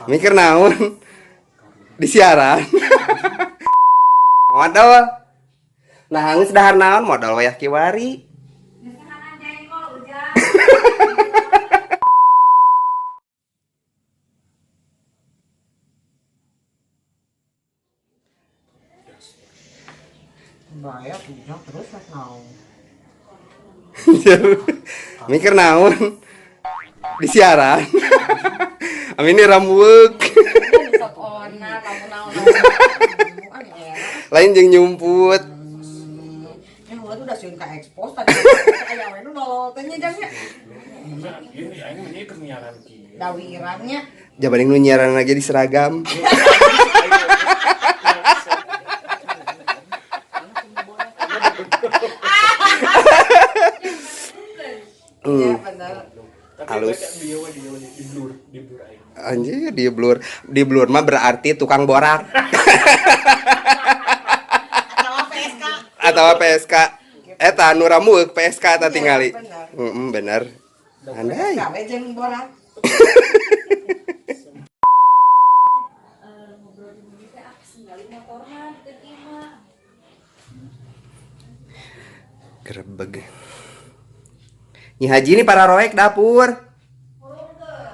Mikir naon di siaran. Modal. Nah, geus dahar naon modal wayah kiwari. Bayar punya terus rek naon. Mikir naon di siaran. Amin ini rambuek. Sok ona kamu naon. Lain jeung nyumput. Udah sieun ka expose tadi. Aya we nu nolol teh nya jang nya. Ini aing mah keur nyiaran kieu. Dawirannya. Jabaning nu nyiaran lagi di seragam. Iya bener. Halus. Dia di blur aing. Anjir, di blur mah berarti tukang borak. Atau PSK. Eta nu ramueuk PSK ta tingali. Bener. Andai. Gawe jeung borak. Gerebeg. Nyi Haji ini para roek dapur.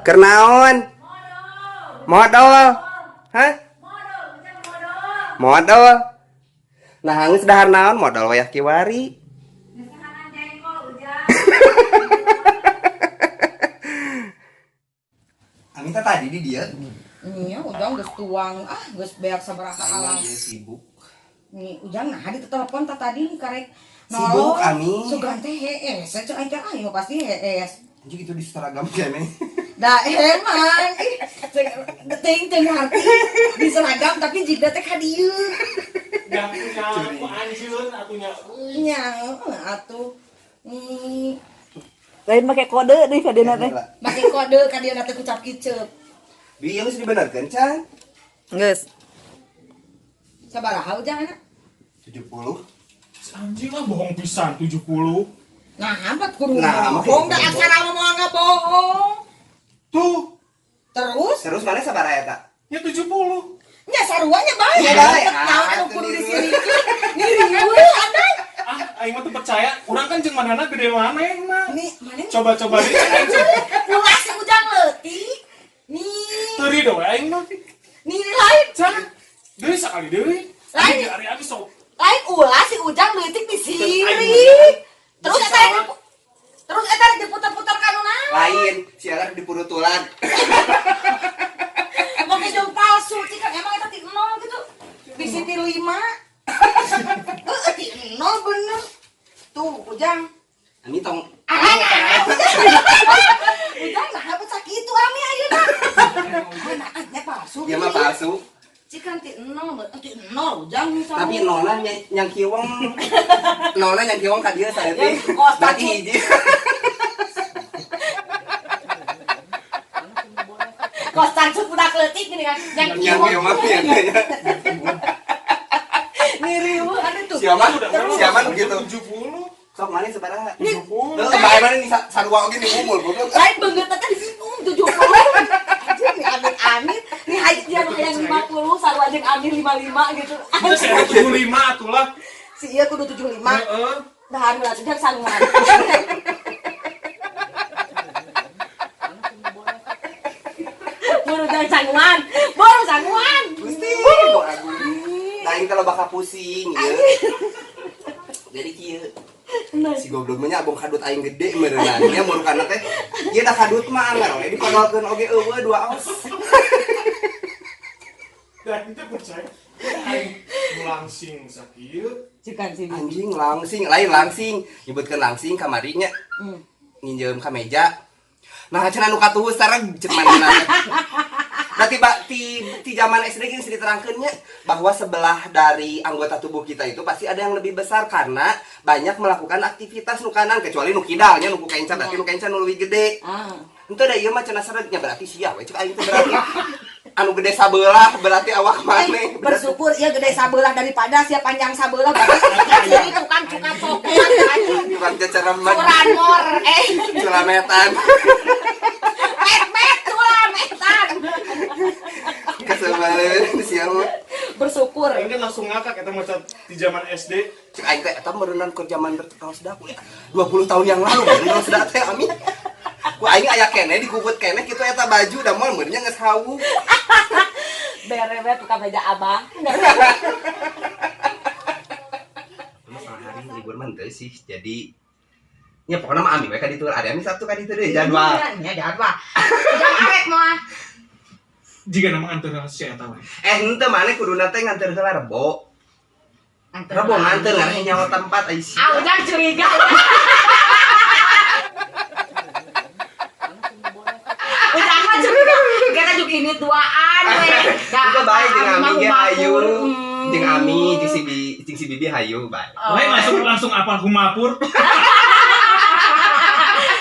Kernaon? Modal. Hah? Modal. Nah, geus dahar naon modal wayah kiwari. Amin tadi di dia. Iya, ujang geus tuang. Geus beak sabaraha alang. Sibuk. Nih, ujang nah di telepon tadi karek Sibuk, Ami. Sugan teh hees, saya cek aing pasti hees. Anjing itu di seragam kene. Da emang, ting ngarti di seragam tapi jida teh ka dieu. Yang punya anjeun atunya. Nya, atuh. Lain make kode deui ka dina teh. Make kode ka dieu teh kucap kiceup. Bi geus dibenerkeun can? Geus. Sabaraha ujang anak? 70. Anjing lah bohong pisan 70. Nah, apa kudu Nah, bohong da aksara ngomong enggak bohong. Tuh, Terus Mana sabaraha eta? ya 70. nya saruanya bae. Iya, bae. Naon anu kudu Atuh, disirikeun. Ngiriweuh adai. Aing mah teu percaya. Urang kan jeung manehna gede maneh mah. Nih, mana? Coba nih aing coba. Ulah si ujang leutik. Nih, Teu ridho aing mah. nih lain. Can. Deui sakali deui. Lain. Ari abi sok. Lain ulah si ujang leutik di sini. Terus eta diputar-putar kanu naon? Lain, siaran di purutulan. Make jauh palsu, cikan emang eta ti 0 gitu. Bisi ti 5. Heeh, ti 0 bener. Tuh, ujang. Ani tong. Ujang nah apa sakitu ami ayeuna. Mana nya palsu. Dia mah palsu. Cikan ti 0, ti 0 ujang misalnya. Tapi nolna yang kiwong. Nolna yang kiwong ka dieu saeutik. Berarti hiji. Kostan cu budak leutik gini kan. Yang Yang kiwong mah pian nya. ngiriweuh ada tuh. Siaman begitu. 70. Sok mana sabaraha? 70. Heuh, bae mana nih sarua oge nih ngumul goblok. Lain beungeut teh di 70. Anjir nih amit-amit. Nih haji dia yang 50, sarua jeung Amir 55 gitu. Itu saya 75 atulah. Si ieu kudu 75. Heeh. Dahar heula jeung sanguan. Baru sanguan. Gusti, aduh. Lain kalau bakal pusing ya. Jadi kieu. Si goblok mah nya abong kadut aing gede meureunana nya murukana teh. Ieu da kadut mah anggar we dipadolkeun oge eueuh dua aos. Dan itu percaya. Aing langsing sakieu. Cikan sih. Anjing langsing, lain langsing. Nyebutkeun langsing kamari nya. Nginjeum ka meja. Nah, cenah nu katuhus sareng cek manehna. Nah, di zaman SD geus diterangkeunnya bahwa sebelah dari anggota tubuh kita itu pasti ada yang lebih besar karena banyak melakukan aktivitas nu kanan kecuali nu kidal nya nu ku kenca berarti nu kenca nu leuwih gede. Henteu da ieu mah cenah sareutnya berarti sia we cek aing teh berarti anu gede sabelah berarti awak maneh. Bersyukur ieu gede sabelah daripada sia panjang sabelah berarti ieu tukang cuka coklat anjing. Bukan ceceremen. Curanmor Culametan. met culametan. nya mah. Bersyukur. Aing kan langsung ngakak eta maca di zaman SD. Cek aing teh eta meureunnan keur zaman berkaos dak 20 tahun yang lalu kaos dak teh Ami. Ku aing aya keneh dikubut keneh kitu eta baju da moal meurnya geus hawu. Berewe tukang meja abah. Masalah hari libur mah teu sih. Jadi nya pokona mah Ami we ka ditu ada Ami Sabtu ka ditu deui jadwal. Nya jadwal. Jam arek mah. Jika nama antar si eta we. Henteu maneh kuduna teh nganter heula Rebo. Rebo nganter ngareh nyawa tempat ai sih. Ah, udah curiga. Udah mah curiga. Kita juga ini duaan we. Itu bae jeung Ami ge hayu. Jeung Ami jeung si Bibi hayu bae. Lain langsung apal kumapur.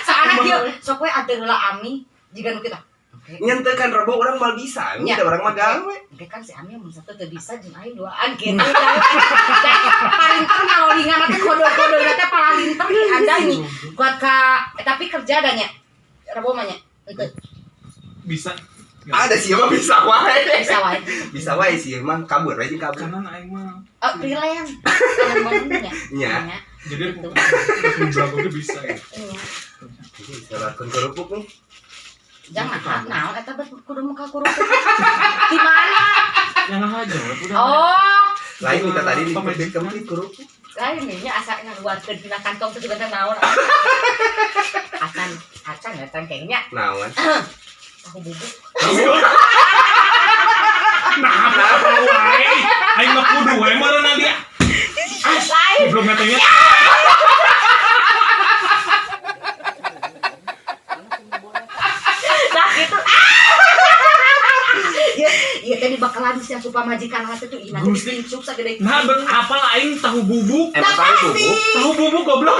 Soalnya dia sok we anteun heula Ami jiga nu kita. Nyenteu kan Rebo urang mal bisa, Ya. ada orang mah gawe. Oke kan si Ami mun satu teu bisa jeung aing duaan kitu. Palinter ngalolingan teh kode-kode teh palinter anda nih. Buat ka tapi kerja da nya. Rebo mah nya. Henteu. Bisa. Ada sih mah bisa wae. Bisa wae. Bisa wae sih mah kabur we jeung kabur. Kanan aing mah. Oh, freelance. Kan benernya. Nya. Jadi Gitu. belagu ge bisa ya. Iya. Salahkeun kerupuk nih. Jangan naon eta kudu muka kurupuk. Di mana? Yang aja udah. Oh, Lain kita tadi di kempit kerupuk. lain nya asa ngaluarkeun dina kantong teh juga teh naon. Acan ya kayaknya. Naon? Tahu bubuk. Nah, wae. Aing mah kudu wae meureunna dia. Lain. Belum katanya. Nah gitu. Iya tadi bakalan sih supa majikan hati tuh ina Gusti. dicup sagede. Nah, apal aing tahu bubuk. Emang tahu bubuk? Tahu bubuk goblok.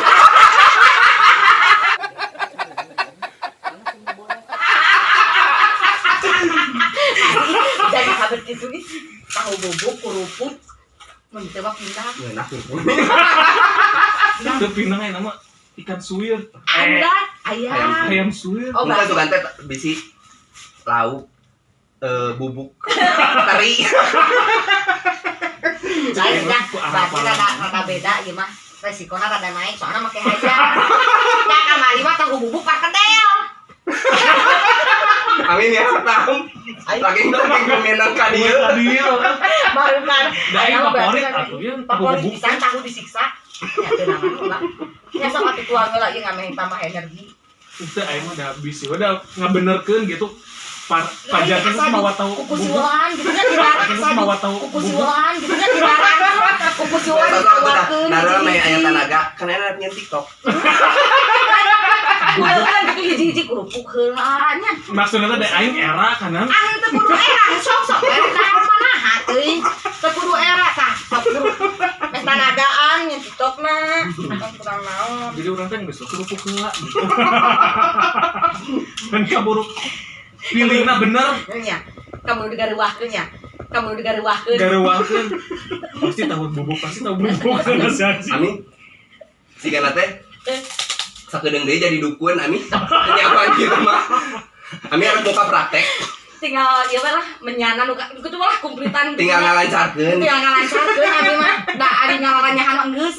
Jadi kabeh gitu nih. Tahu bubuk kerupuk. Mun teh mah pindah. Enak bubuk. Itu pinang nama ikan suwir. Anda ayam. Ayam suwir. Oh, Enggak berarti tuh kan teh bisi lauk bubuk teri. lain dah. Ku Berarti arah rada beda gimana? Resikonya rada naik soalnya make hajar. Ya kamari mah tahu bubuk perkedel. Amin ya tahu. Saking pemenang ka dieu. Tadinya. Baru kan. Da aing favorit atuh ya tahu Favorit bubuk. pisan tahu disiksa. Ya teu naon lah. Ya sok atuh tuang lagi ngamehin tambah energi. Itu aing mah da bisi udah ngabenerkeun gitu. Pajaknya tuh mawa tahu bubuk. Kukusiwan gitu nya dilarang Terus mawa tahu kukusiwan gitu nya dilarang. Kukusiwan dikeluarkeun. Naruh main aya tanaga, kan ada punya TikTok. Kan gitu hiji-hiji kerupuk heula nya. Maksudnya teh aing era kanan. Anu teu kudu era sok-sok era tahan manaha teuing. Teu kudu era tah, sok kudu mes tanagaan nya TikTokna. Kurang naon. Jadi orang teh geus kerupuk heula. Kan kaburu pilihna bener. Nya. Kamu digaruwahkeun nya. Kamu digaruwahkeun. Garewakeun. Pasti tahu bubuk. Amin. Sigana teh sakedeung deui jadi dukun Ami. Nya apa kieu mah. Ami arep buka praktek. Tinggal ieu lah menyana nu kitu lah kumplitan. Tinggal ngalancarkeun. Tinggal ngalancarkeun abi mah. Da ari ngaranyahan mah geus.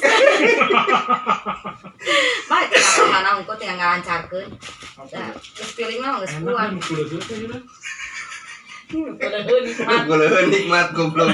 Baik, kana engko tinggal ngalancarkeun. Da, geus pilih mah geus kuat. Enak kan kudu teh. Kudu nikmat. Guleuh nikmat goblok.